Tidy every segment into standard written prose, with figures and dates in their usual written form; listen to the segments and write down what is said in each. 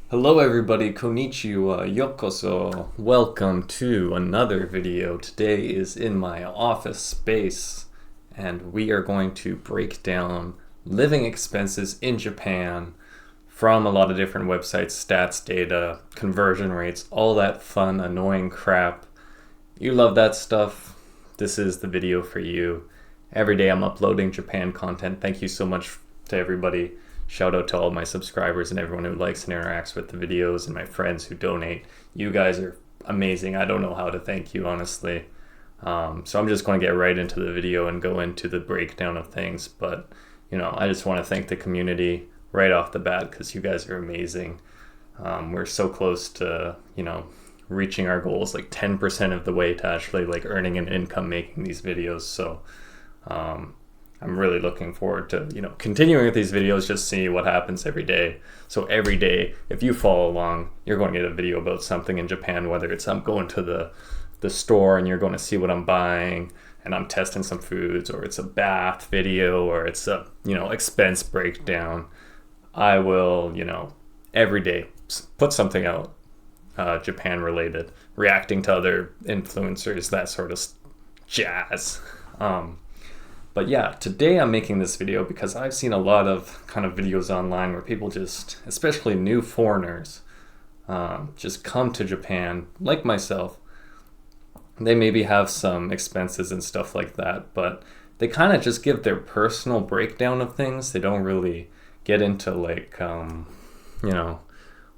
Hello everybody, konnichiwa, yokoso. Welcome to another video. Today is in my office space and we are going to break down living expenses in Japan from a lot of different websites, stats, data, conversion rates, all that fun, annoying crap. You love that stuff? This is the video for you. Every day I'm uploading Japan content. Thank you so much to everybody. Shout out to all my subscribers and everyone who likes and interacts with the videos and my friends who donate. You guys are amazing. I don't know how to thank you, honestly. So I'm just going to get right into the video and go into the breakdown of things. But, I just want to thank the community right off the bat because you guys are amazing. We're so close to, reaching our goals, like 10% of the way to actually like earning an income making these videos. So, I'm really looking forward to, continuing with these videos, just see what happens every day. So every day, if you follow along, you're going to get a video about something in Japan, whether it's I'm going to the store and you're going to see what I'm buying and I'm testing some foods, or it's a bath video, or it's a, expense breakdown. I will, every day put something out, Japan related, reacting to other influencers, that sort of jazz. But yeah, today I'm making this video because I've seen a lot of kind of videos online where people just, especially new foreigners, just come to Japan, like myself. They maybe have some expenses and stuff like that, but they kind of just give their personal breakdown of things. They don't really get into like,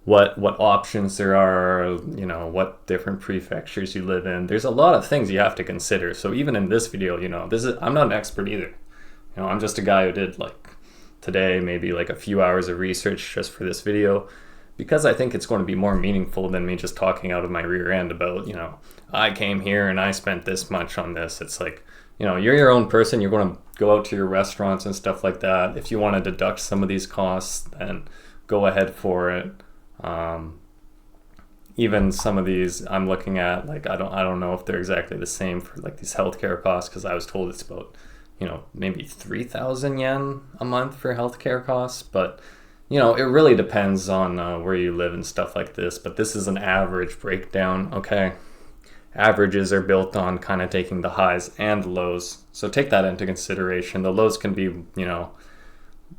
what options there are, what different prefectures you live in. There's a lot of things you have to consider. So even in this video, I'm not an expert either. I'm just a guy who did like today, maybe like a few hours of research just for this video, because I think it's going to be more meaningful than me just talking out of my rear end about, I came here and I spent this much on this. It's like, you're your own person. You're going to go out to your restaurants and stuff like that. If you want to deduct some of these costs, then go ahead for it. Even some of these I'm looking at, like I don't know if they're exactly the same for like these healthcare costs, because I was told it's about maybe 3,000 yen a month for healthcare costs, but it really depends on where you live and stuff like this. But this is an average breakdown. Okay, averages are built on kind of taking the highs and lows, so take that into consideration. The lows can be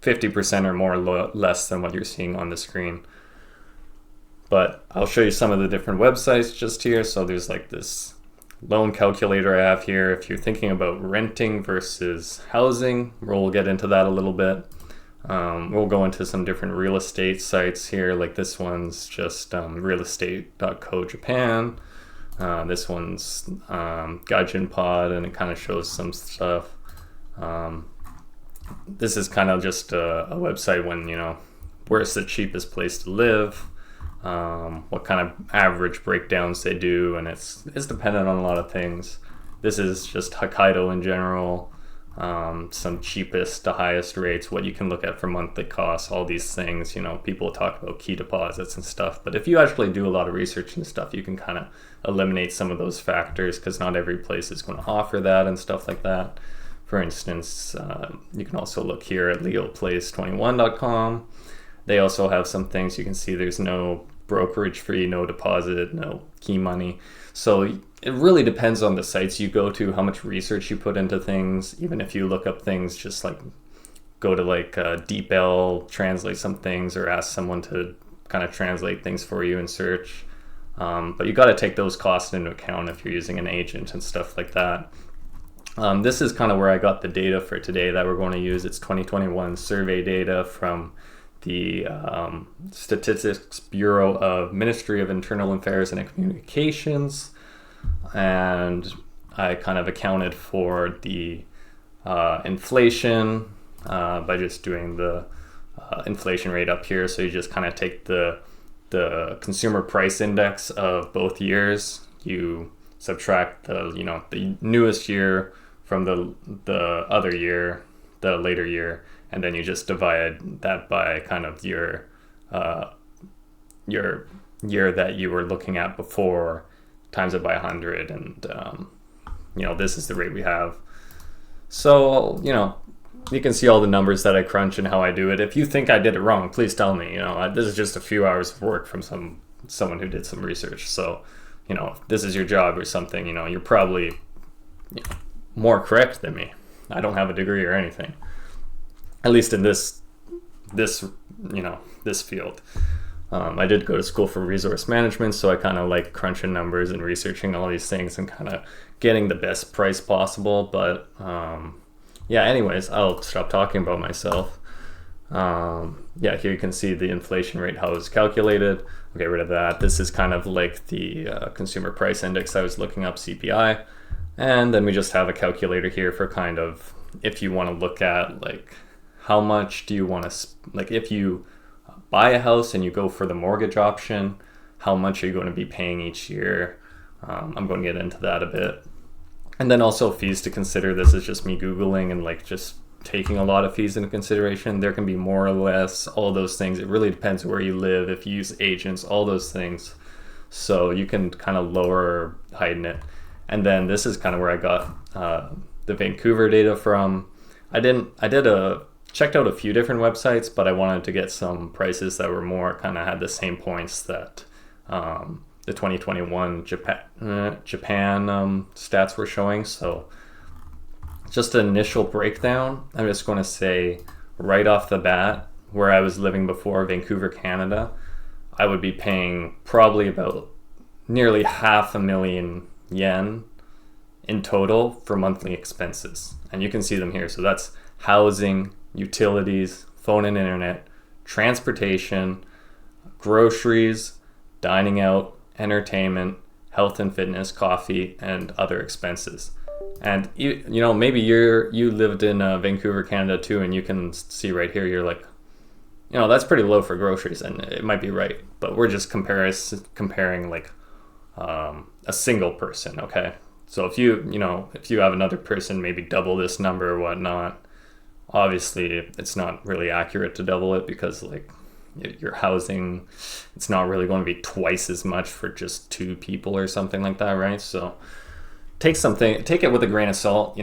50% or more less than what you're seeing on the screen. But I'll show you some of the different websites just here. So there's like this loan calculator I have here. If you're thinking about renting versus housing, we'll get into that a little bit. We'll go into some different real estate sites here. Like this one's just realestate.co Japan. This one's Gaijin Pod, and it kind of shows some stuff. This is kind of just a website when, where's the cheapest place to live. What kind of average breakdowns they do, and it's dependent on a lot of things. This is just Hokkaido in general, some cheapest to highest rates, what you can look at for monthly costs, all these things. People talk about key deposits and stuff, but if you actually do a lot of research and stuff, you can kind of eliminate some of those factors, because not every place is going to offer that and stuff like that. For instance, you can also look here at leoplace21.com. They also have some things. You can see there's no brokerage fee, no deposit, no key money. So it really depends on the sites you go to, how much research you put into things. Even if you look up things, just like go to like DeepL, translate some things, or ask someone to kind of translate things for you and search. But you got to take those costs into account if you're using an agent and stuff like that. This is kind of where I got the data for today that we're going to use. It's 2021 survey data from the Statistics Bureau of Ministry of Internal Affairs and Communications, and I kind of accounted for the inflation by just doing the inflation rate up here. So you just kind of take the consumer price index of both years, you subtract the newest year from the other year, the later year, and then you just divide that by kind of your year that you were looking at before, times it by 100, and this is the rate we have. So you can see all the numbers that I crunch and how I do it. If you think I did it wrong, please tell me. This is just a few hours of work from someone who did some research. So, if this is your job or something, you're probably more correct than me. I don't have a degree or anything, at least in this field. I did go to school for resource management, so I kind of like crunching numbers and researching all these things and kind of getting the best price possible. But anyways, I'll stop talking about myself. Here you can see the inflation rate, how it's calculated. I'll get rid of that. This is kind of like the consumer price index I was looking up, CPI. And then we just have a calculator here for kind of, if you want to look at like how much do you want to, like if you buy a house and you go for the mortgage option, how much are you going to be paying each year? I'm going to get into that a bit. And then also fees to consider. This is just me Googling and like just taking a lot of fees into consideration. There can be more or less, all those things. It really depends where you live, if you use agents, all those things. So you can kind of lower or heighten it. And then this is kind of where I got the Vancouver data from. Checked out a few different websites, but I wanted to get some prices that were more kind of had the same points that the 2021 Japan stats were showing. So just an initial breakdown, I'm just going to say right off the bat, where I was living before, Vancouver, Canada, I would be paying probably about nearly 500,000 yen in total for monthly expenses. And you can see them here. So that's housing, utilities, phone and internet, transportation, groceries, dining out, entertainment, health and fitness, coffee, and other expenses. And maybe you lived in Vancouver, Canada too, and you can see right here, you're like, that's pretty low for groceries, and it might be right, but we're just comparing like a single person, okay? So if you have another person, maybe double this number or whatnot, obviously it's not really accurate to double it because like your housing, it's not really going to be twice as much for just two people or something like that, right? So take it with a grain of salt.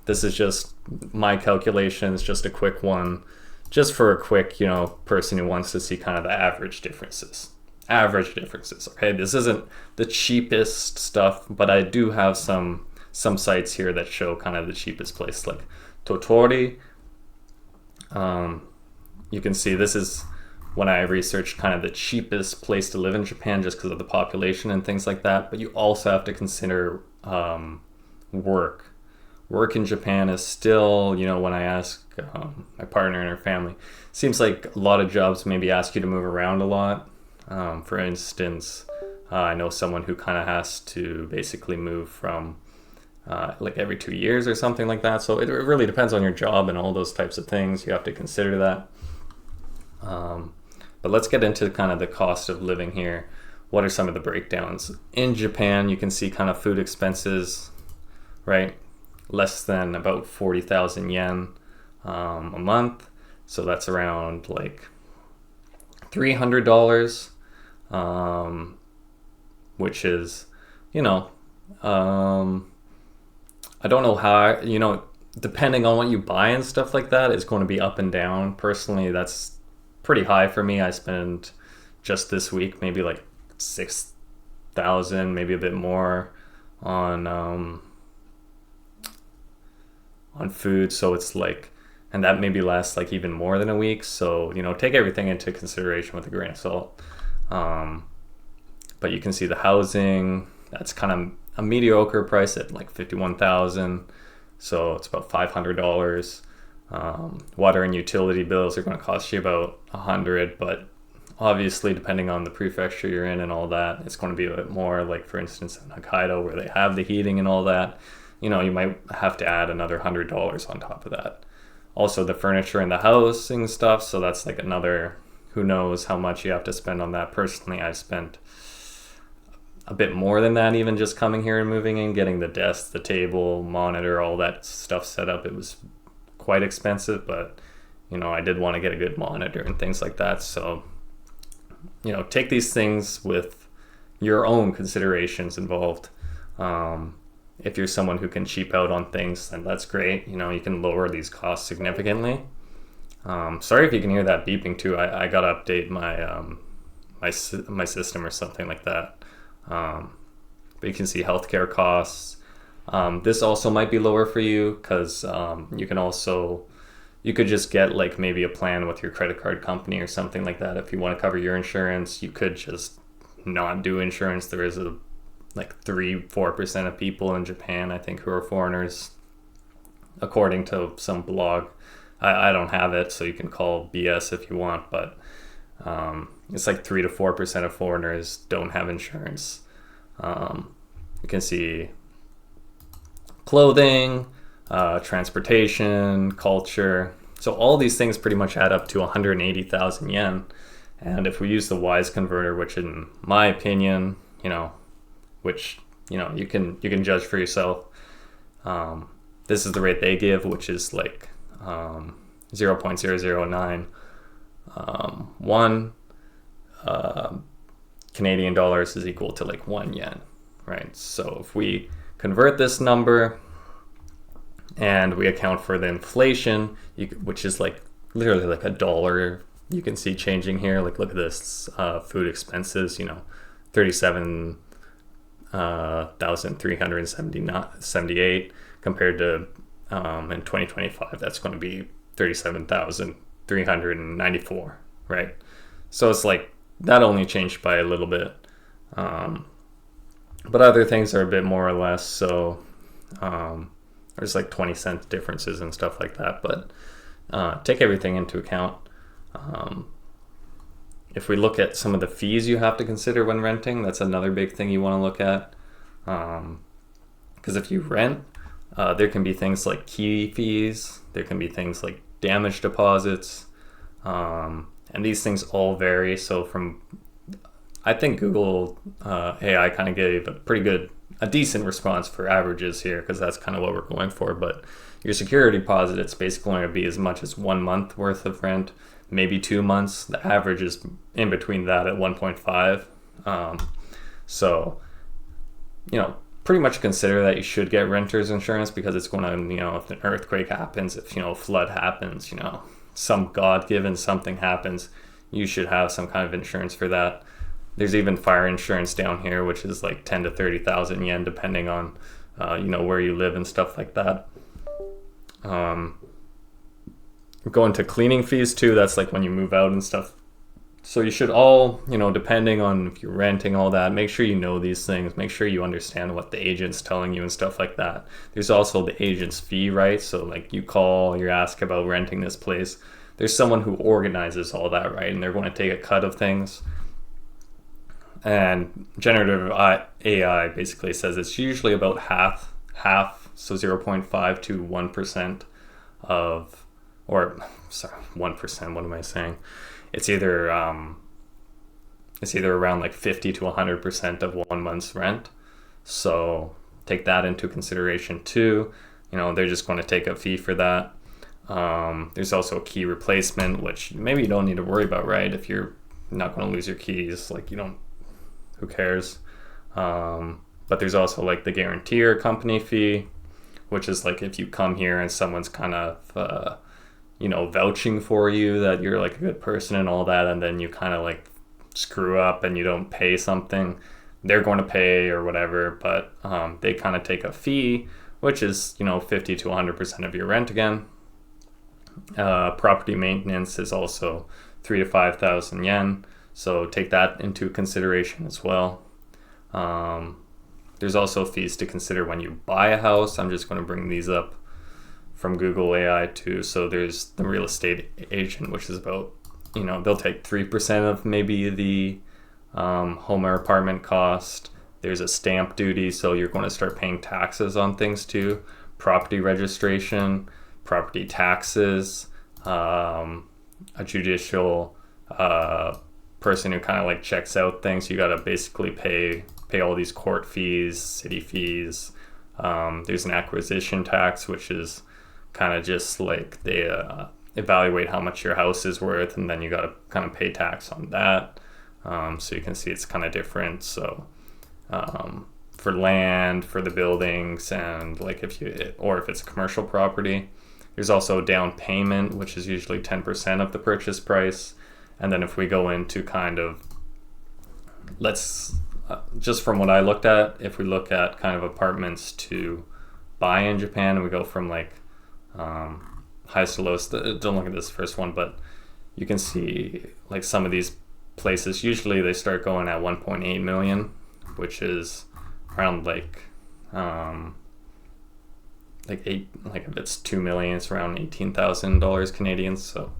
This is just my calculations, just a quick one, just for a quick person who wants to see kind of the average differences. Okay, this isn't the cheapest stuff, but I do have some sites here that show kind of the cheapest place, like Totori. You can see this is when I researched kind of the cheapest place to live in Japan just because of the population and things like that. But you also have to consider work. Work in Japan is still, when I ask my partner and her family, seems like a lot of jobs maybe ask you to move around a lot. For instance, I know someone who kind of has to basically move from like every 2 years or something like that. So it really depends on your job and all those types of things. You have to consider that. But let's get into kind of the cost of living here. What are some of the breakdowns? In Japan, you can see kind of food expenses, right? Less than about 40,000 yen a month. So that's around like $300, which is, I don't know how, depending on what you buy and stuff like that, it's going to be up and down. Personally, that's pretty high for me. I spent just this week maybe like 6,000, maybe a bit more on food. So it's like, and that maybe lasts like even more than a week. So, take everything into consideration with a grain of salt. But you can see the housing, that's kind of a mediocre price at like 51,000. So it's about $500. Water and utility bills are going to cost you about 100, but obviously depending on the prefecture you're in and all that, it's going to be a bit more. Like for instance in Hokkaido, where they have the heating and all that, you might have to add another $100 on top of that. Also the furniture in the house and stuff, so that's like another, who knows how much you have to spend on that. Personally, I've spent a bit more than that, even just coming here and moving in, getting the desk, the table, monitor, all that stuff set up. It was quite expensive, but I did want to get a good monitor and things like that. So take these things with your own considerations involved. if you're someone who can cheap out on things, then that's great. You can lower these costs significantly. Sorry if you can hear that beeping too. I gotta update my system or something like that. But you can see healthcare costs. This also might be lower for you because you could just get like maybe a plan with your credit card company or something like that. If you want to cover your insurance, you could just not do insurance. There is like 3-4% of people in Japan, I think, who are foreigners, according to some blog. I don't have it, so you can call BS if you want, but it's like 3 to 4% of foreigners don't have insurance. You can see clothing, transportation, culture. So all these things pretty much add up to 180,000 yen. And if we use the Wize converter, which in my opinion, which you can judge for yourself. This is the rate they give, which is like 0.009 1 Canadian dollars is equal to like 1 yen, right? So if we convert this number and we account for the inflation, which is like literally like $1, you can see changing here. Like, look at this, food expenses, 37,378 compared to in 2025, that's going to be 37,394, right? So it's like that only changed by a little bit, but other things are a bit more or less. So there's like 20-cent differences and stuff like that, but take everything into account. If we look at some of the fees you have to consider when renting, that's another big thing you want to look at. Because if you rent, there can be things like key fees, there can be things like damage deposits, and these things all vary. So I think Google AI kind of gave a decent response for averages here, because that's kind of what we're going for. But your security deposit, it's basically going to be as much as 1 month worth of rent, maybe 2 months. The average is in between that at 1.5. So, pretty much consider that you should get renter's insurance, because it's going to, if an earthquake happens, if, a flood happens, some God-given something happens, you should have some kind of insurance for that. There's even fire insurance down here, which is like 10 to 30,000 yen, depending on, where you live and stuff like that. Going to cleaning fees too, that's like when you move out and stuff. So you should all, depending on if you're renting, all that, make sure you know these things, make sure you understand what the agent's telling you and stuff like that. There's also the agent's fee, right? So like you call, you ask about renting this place, there's someone who organizes all that, right? And they're going to take a cut of things. And generative AI basically says it's usually about half, so 0.5 to 1% of, or sorry, 1%, what am I saying? It's either around like 50 to 100% of 1 month's rent. So take that into consideration too. They're just going to take a fee for that. There's also a key replacement, which maybe you don't need to worry about, right? If you're not going to lose your keys, like who cares? But there's also like the guarantor company fee, which is like if you come here and someone's kind of vouching for you that you're like a good person and all that, and then you kind of like screw up and you don't pay something, they're going to pay or whatever, but they kind of take a fee, which is 50 to 100% of your rent again. Property maintenance is also 3,000 to 5,000 yen, so take that into consideration as well. There's also fees to consider when you buy a house. I'm just going to bring these up from Google AI too. So there's the real estate agent, which is about, they'll take 3% of maybe the home or apartment cost. There's a stamp duty, so you're going to start paying taxes on things too. Property registration, property taxes, a judicial person who kind of like checks out things. You got to basically pay all these court fees, city fees. There's an acquisition tax, which is kind of just like they evaluate how much your house is worth, and then you got to kind of pay tax on that. So you can see it's kind of different. So for land, for the buildings, and like if it's a commercial property. There's also down payment, which is usually 10% of the purchase price. And then if we go into kind of, just from what I looked at, if we look at kind of apartments to buy in Japan, and we go from like highest to lowest, don't look at this first one, but you can see like some of these places, usually they start going at 1.8 million, which is around like if it's 2 million, it's around $18,000 Canadian. So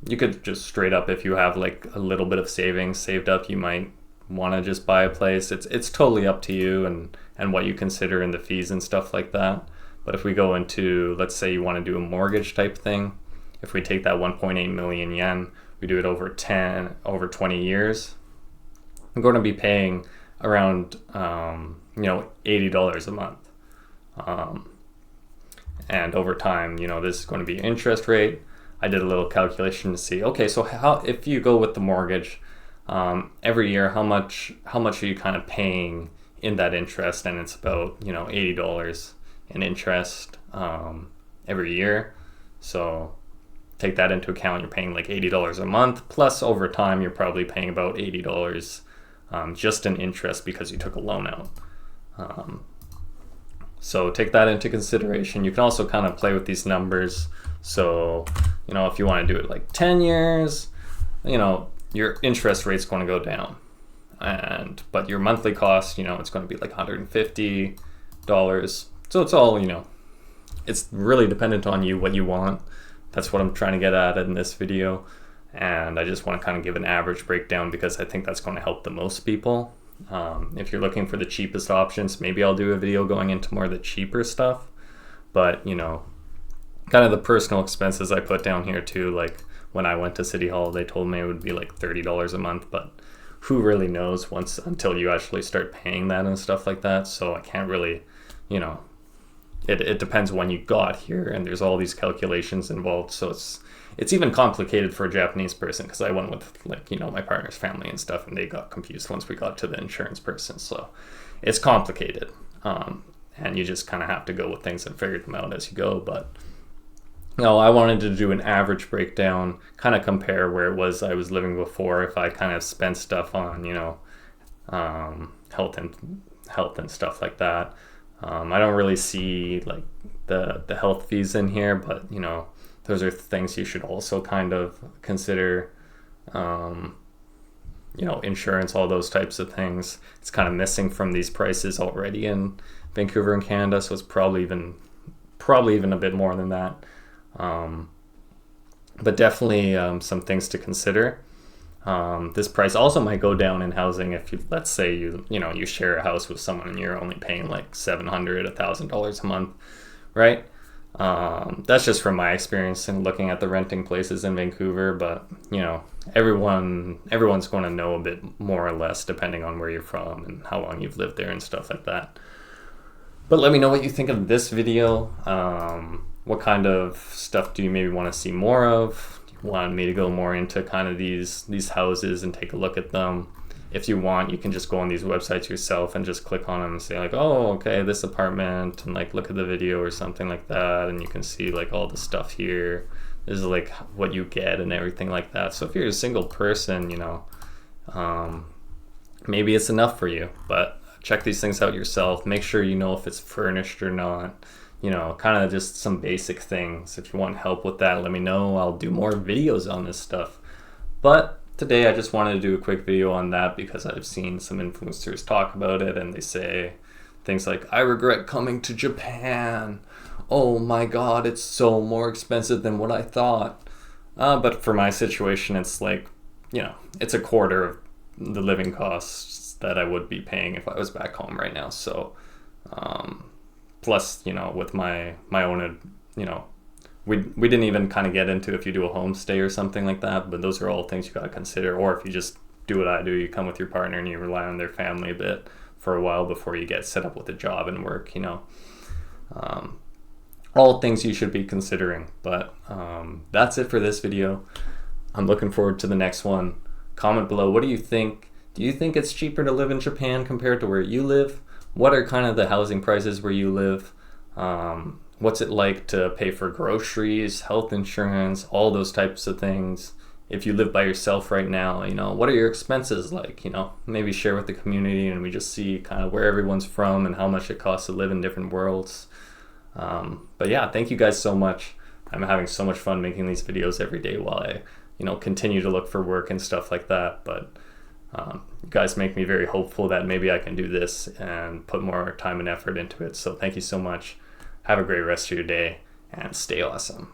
you could just straight up, if you have like a little bit of savings saved up, you might want to just buy a place. It's totally up to you and what you consider in the fees and stuff like that. But if we go into, let's say you want to do a mortgage type thing, if we take that 1.8 million yen, we do it over 20 years, I'm going to be paying around $80 a month. And over time, this is going to be interest rate. I did a little calculation to see, okay, so how, if you go with the mortgage, every year, how much are you kind of paying in that interest? And it's about, $80 in interest, every year. So take that into account, you're paying like $80 a month, plus over time, you're probably paying about $80, just in interest because you took a loan out. So take that into consideration. You can also kind of play with these numbers. So, if you want to do it like 10 years, your interest rate's going to go down. But your monthly cost, it's going to be like $150. So it's all, it's really dependent on you, what you want. That's what I'm trying to get at in this video. And I just want to kind of give an average breakdown because I think that's going to help the most people. If you're looking for the cheapest options, maybe I'll do a video going into more of the cheaper stuff. But, kind of the personal expenses I put down here too, like when I went to City Hall, they told me it would be like $30 a month, but who really knows until you actually start paying that and stuff like that. So I can't really, it depends when you got here, and there's all these calculations involved. So it's even complicated for a Japanese person, because I went with my partner's family and stuff, and they got confused once we got to the insurance person. So it's complicated, and you just kind of have to go with things and figure them out as you go. But I wanted to do an average breakdown, kind of compare where it was I was living before, if I kind of spent stuff on health and stuff like that. I don't really see like the health fees in here, but those are things you should also kind of consider. Insurance, all those types of things. It's kind of missing from these prices already in Vancouver and Canada, so it's probably even a bit more than that. But definitely some things to consider. This price also might go down in housing if let's say you share a house with someone and you're only paying like $700, $1,000 a month, right? That's just from my experience in looking at the renting places in Vancouver, but everyone's going to know a bit more or less depending on where you're from and how long you've lived there and stuff like that. But let me know what you think of this video. What kind of stuff do you maybe want to see more of? Do you want me to go more into kind of these houses and take a look at them? If you want, you can just go on these websites yourself and just click on them and say like, oh, okay, this apartment, and like look at the video or something like that, and you can see like all the stuff here. This is like what you get and everything like that. So if you're a single person, maybe it's enough for you, but check these things out yourself. Make sure you know if it's furnished or not. Kind of just some basic things. If you want help with that, let me know. I'll do more videos on this stuff. But today I just wanted to do a quick video on that because I've seen some influencers talk about it, and they say things like, I regret coming to Japan. Oh my God, it's so more expensive than what I thought. But for my situation, it's like, it's a quarter of the living costs that I would be paying if I was back home right now. So, plus, with my own, we didn't even kind of get into if you do a homestay or something like that, but those are all things you got to consider. Or if you just do what I do, you come with your partner and you rely on their family a bit for a while before you get set up with a job and work, all things you should be considering. But that's it for this video. I'm looking forward to the next one. Comment below, what do you think? Do you think it's cheaper to live in Japan compared to where you live? What are kind of the housing prices where you live? What's it like to pay for groceries, health insurance, all those types of things? If you live by yourself right now, what are your expenses like? Maybe share with the community and we just see kind of where everyone's from and how much it costs to live in different worlds. But yeah, thank you guys so much. I'm having so much fun making these videos every day while I, continue to look for work and stuff like that. But you guys make me very hopeful that maybe I can do this and put more time and effort into it. So thank you so much. Have a great rest of your day and stay awesome.